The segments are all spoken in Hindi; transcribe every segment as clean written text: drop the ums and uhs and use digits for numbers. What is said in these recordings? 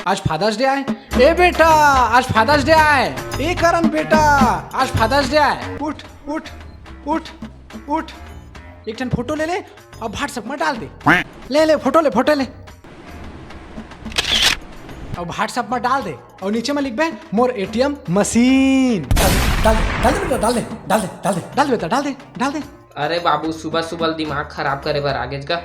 आज फादर्स डे आए। ए बेटा आज फादर्स डे आए। ए करण बेटा आज फादर्स डे आए। उठ उठ उठ उठ, एक ठन फोटो ले ले और व्हाट्सएप में डाल दे। ले ले फोटो ले और व्हाट्सएप में डाल दे और नीचे में लिख बे मोर एटीएम मशीन। डाल दे बेटा, डाल दे डाल दे डाल दे डाल दे बेटा, डाल दे डाल दे। अरे बाबू सुबह सुबह दिमाग खराब करे बर आगे का।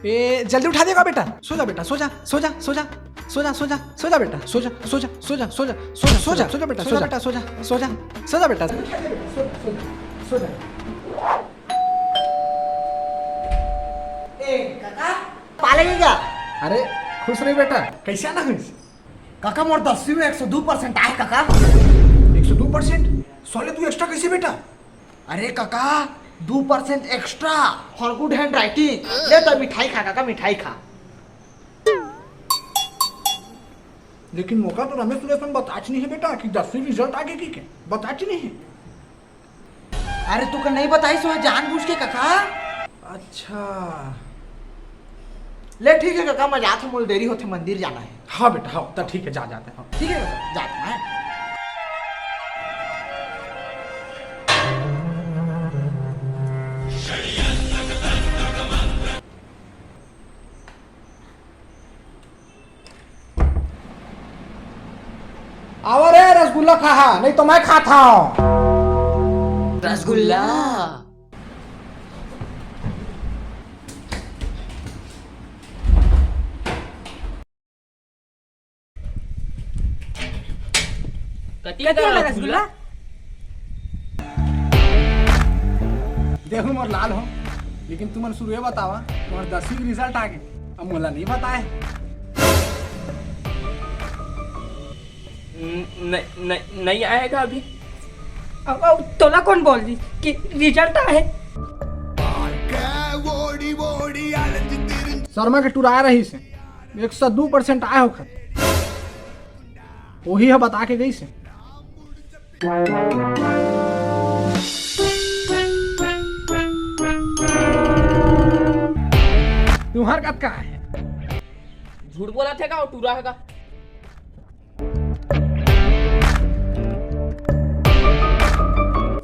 ए जल्दी उठा देगा बेटा। सो जा बेटा, सो जा सो जा सो जा सो जा सो जा सो जा बेटा, सो जा सो जा सो जा सो जा सो जा सो जा सो जा बेटा, सो जा बेटा, सो जा सो जा सो जा बेटा, सो जा। ए काका पालेगी क्या? अरे खुश रही बेटा, कैसे आना खुश? काका मोर 10वीं में 102% आए काका। 102%? साले तू एक्स्ट्रा कैसे बेटा? अरे काका 2% extra for good hand writing. ले तो मिठाई खा काका, मिठाई खा। लेकिन मौका तो रमेश सुरेश में बताच नहीं है बेटा कि 10वीं रिजल्ट आगे की क्या बताच नहीं है। अरे तू का नहीं बताई सो जानबूझ के काका। अच्छा ले ठीक है काका, मैं जाता हूँ, मुझे देरी होती मंदिर जाना है। हाँ बेटा हाँ, तो ठीक है जा जाते हैं। ठीक है काका, जाता है। आओ रे रसगुल्ला खा, नहीं तो मैं खाता हूँ। रसगुल्ला रसगुल्ला देखो मोर लाल हो, लेकिन तुम शुरू बतावा तुम्हारे 10वीं की रिजल्ट आ गए, अब मोला नहीं बताए। नहीं आएगा अभी। अब तोला कौन बोल दी कि रिजल्ट आए? शर्मा के टूर आ रही से 102% आए हो खत, वही है बता के गई से। तुम्हार कब का है? झूठ बोला थे का और टूरा है का?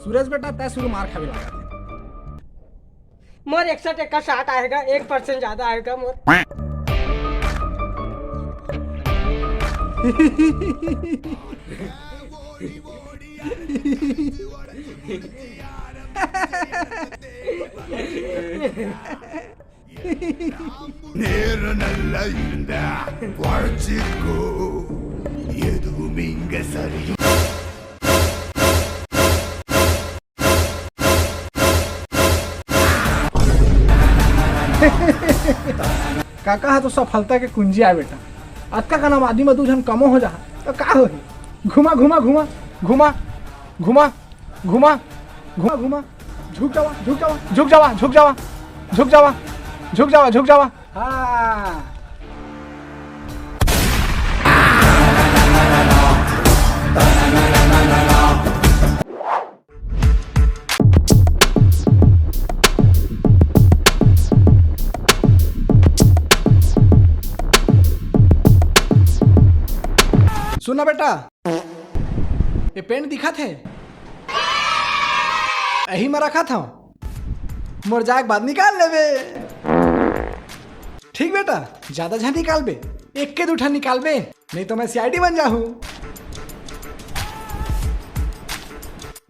सूरज बेटा तय शुरू मार खावे लगा थे। मोर 61 का 60 आएगा, 1% ज्यादा आएगा मोर। நேரநல்ல இந்த வாழ்ச்சிக்கோ எதுவும் இங்க சரி। काका है तो सफलता के कुंजी है बेटा। अतका का नाम आदि में दू जन कमो हो जा तो का हो? घुमा घुमा घुमा घुमा घुमा घुमा घुमा घुमा, झुक जावा झुक जावा झुक जावा झुक जावा झुक जावा झुक जावा झुक जावा। हाँ सुना बेटा, ये पेन दिखा थे यही में रखा था, मोर जाए के बाद निकाल लेबे। ठीक बेटा, ज्यादा झा निकाल बे, एक के दूठा निकाल बे, नहीं तो मैं सीआईडी बन जाऊं।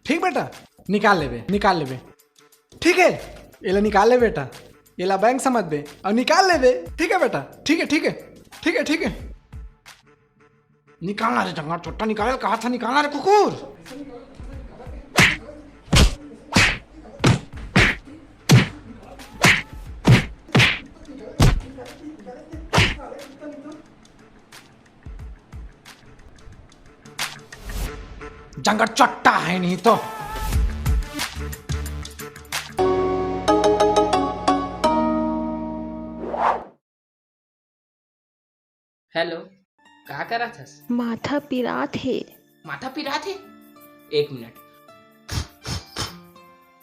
ठीक बेटा, निकाल लेबे। ठीक है एला निकाल ले बेटा, एला बैंक समझ बे और निकाल लेबे। ठीक है बेटा, ठीक है ठीक है ठीक है ठीक है। निकालना रे जंगड़ चोट्टा, निकाल कहा था निकालना रे कुकुर। जंगड़ चट्टा है नहीं तो। हेलो, क्या कर रहा था? माथा पिरात है। माथा पिरा थे? एक मिनट।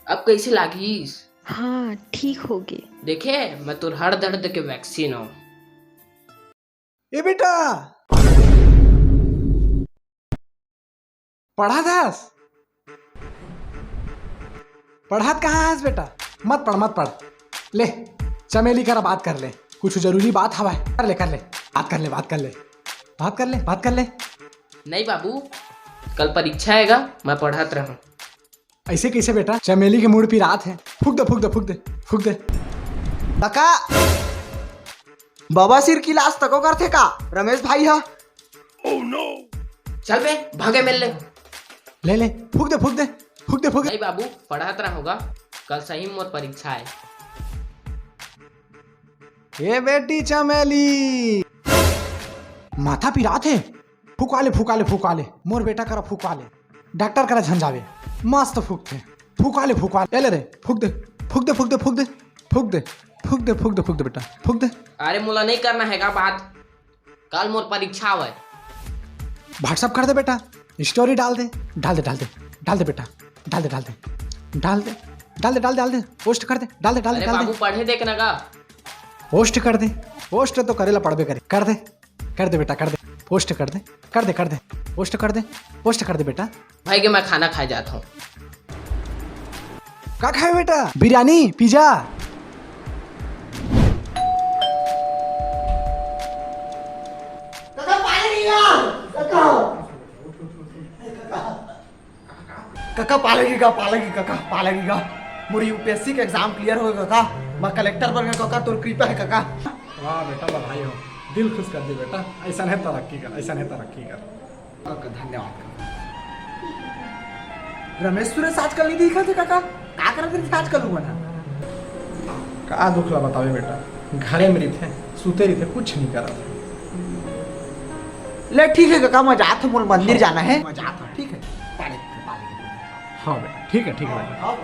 अब कैसे लागिस? हाँ ठीक हो गए। देखे मैं तो हर दर्द के वैक्सीन हूँ। ए बेटा पढ़ा थास? पढ़ात कहाँ है बेटा? मत पढ़ मत पढ़। ले चमेली कर बात कर ले, कुछ जरूरी बात हवा है। कर ले बात कर ले बात कर ले बात कर ले बात कर ले। नहीं बाबू, कल परीक्षा हैगा, मैं पढ़ात रहूँ। ऐसे कैसे बेटा? चमेली के मूड पे रात है। फूक दे फूक दे फूक दे फूक दे। काका बाबा सिर की लाश तको करते का रमेश भाई हा? चल बे भागे मिल ले। ले फूक दे फूक दे फूक दे फूक दे। नहीं बाबू, पढ़ात रहूँगा, कल सही मोर परीक्षा है। ये बेटी चमेली माथा पिरात है। फुकाले फुकाले फुकाले मोर बेटा करा फुकाले, डॉक्टर करा झंझावे मस्त फूकते। फुकाले फुकाले ले रे फूक दे फूक दे फूक दे फूक दे फूक दे फूक दे फूक दे फूक दे बेटा फूक दे। अरे मुला नहीं करना हैगा बात, कल मोर परीक्षा है। व्हाट्सअप कर दे बेटा, स्टोरी डाल दे डाल दे डाल दे डाल दे बेटा डाल दे डाल दे डाल दे डाल दे डाल दे डाल दे पोस्ट कर दे डाल दे डाल दे अरे डाल बाबू दे पढ़े देखना का। पोस्ट कर दे। पोस्ट तो करेला पढ़बे करे। कर दे बेटा कर दे पोस्ट कर दे पोस्ट कर दे बेटा। भाई के मैं खाना खाए जाता हूँ। क्या खाए बेटा? बिरयानी पिज्जा? काका पालेगी काका पालेगी। मोरी यूपीएससी का एग्जाम क्लियर होगा काका, मैं कलेक्टर बन गया काका, तोर कृपा है काका। वाह बेटा बधाई हो, दिल खुश कर दे बेटा। ऐसा है तरक्की कर, ऐसा है तरक्की कर। काका धन्यवाद काका। रमेश सुरेश आजकल नहीं दिखा थे काका, क्या कर रहे थे आजकल हुआ ना? का दुख ला बतावे बेटा, घरे में थे सूते रही थे, कुछ नहीं करा था। ले ठीक है काका, मैं जाता हूँ, मोर मंदिर जाना है, मैं जाता हूँ। ठीक है हाँ बेटा ठीक है बेटा। हाँ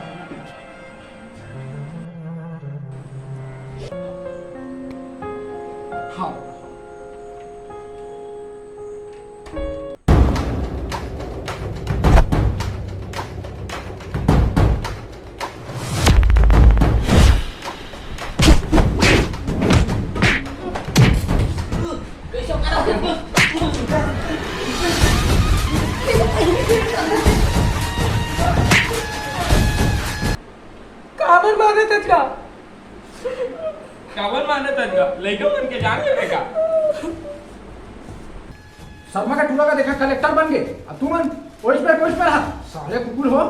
काबर माने तजका काबर माने तजका लइका बन के जान ले का। शर्मा का टूला का देखा कलेक्टर बन गए, अब तू मन कोच पे रहा। साले कुकुर हो।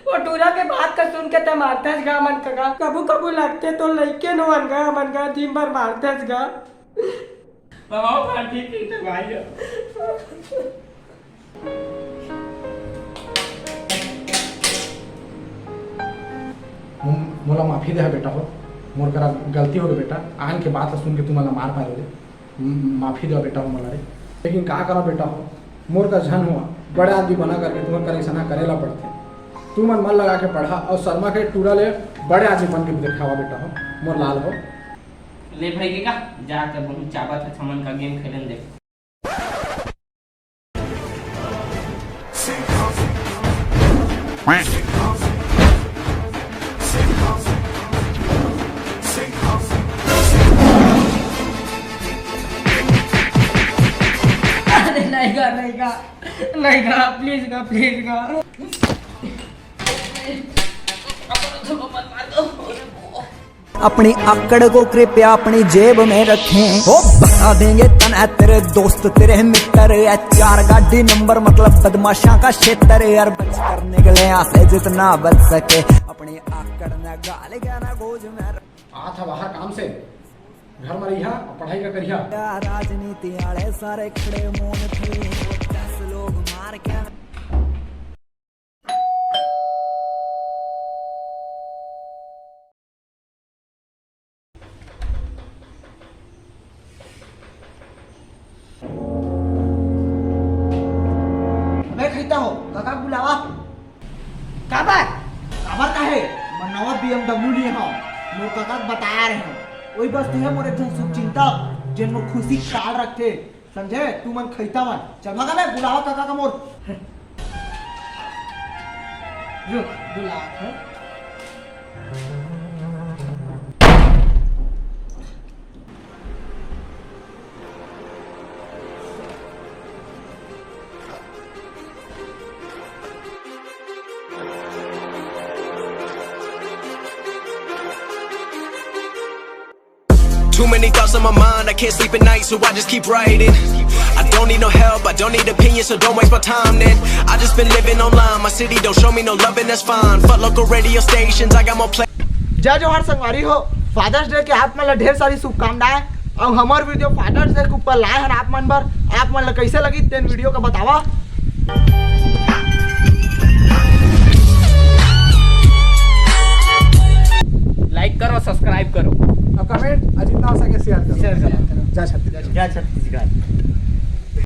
वो टूरा के बात का सुन के ते मारतेस गा मन का कबू कबू लगते तो लइके नो मन गा दिन भर मारतेस गा। बाबा ठीक है भाई। मोला माफी दे बेटा हो, मोर करा गलती हो गई बेटा। आन के बात सुन के तू मला मार पाए रे, माफी दे बेटा हो मला रे। लेकिन का करा बेटा हो, मोर का झन हुआ बड़े आदमी बना करके तुम्हारे करे ऐसा करेला पड़ते। तू मन लगा के पढ़ा और शर्मा के टूरा ले बड़े आदमी बन के दिखावा बेटा हो, मोर लाल हो। ले भाई का जाकर बहुत चाबा था समन का गेम खेलन दे। नहीं गा प्लीज गा। अपनी आकड़ को कृपया अपनी जेब में रखें। हो बता देंगे तना तेरे दोस्त तेरे मित्र या चार गाड़ी नंबर मतलब बदमाशा का क्षेत्र यार। बच कर निकले यहाँ से जितना बच सके, अपनी आकड़ न गाल गाना गोज में आ था बाहर काम से, घर में रहिया पढ़ाई का करिया। राजनीति वाले सारे खड़े मोन थे, 10 लोग मार के मैं खरीदता हूँ काका बुलावा। काबर काबर का है, मैं नवा BMW लिए हूँ, मोर काका बताया रहे हैं। वही बस है मोरे जन शुभचिंतक जिन में खुशी ख्याल रखते, समझे? तू मन खरीदा मन चल मगा ले बुलावा काका का मोर। रुक बुला है। Too many thoughts on my mind, I can't sleep at night, so I just keep writing. I don't need no help, I don't need opinions, so don't waste my time then. I just been living online, my city don't show me no loving, that's fine. Fuck local radio stations, I got more play. जय जोहार संगवारी हो, फादर्स डे के आप मन ला ढेर सारी शुभकामनाएं। और हमार वीडियो फादर्स डे के ऊपर लाए हैं आप मन बर। आप मन ला कैसे लगी तेन वीडियो का बतावा। लाइक करो, सब्सक्राइब करो और कमेंट जितना हो सके शेयर करो। शेयर करो। जय छत्तीसगढ़। जय छत्तीसगढ़।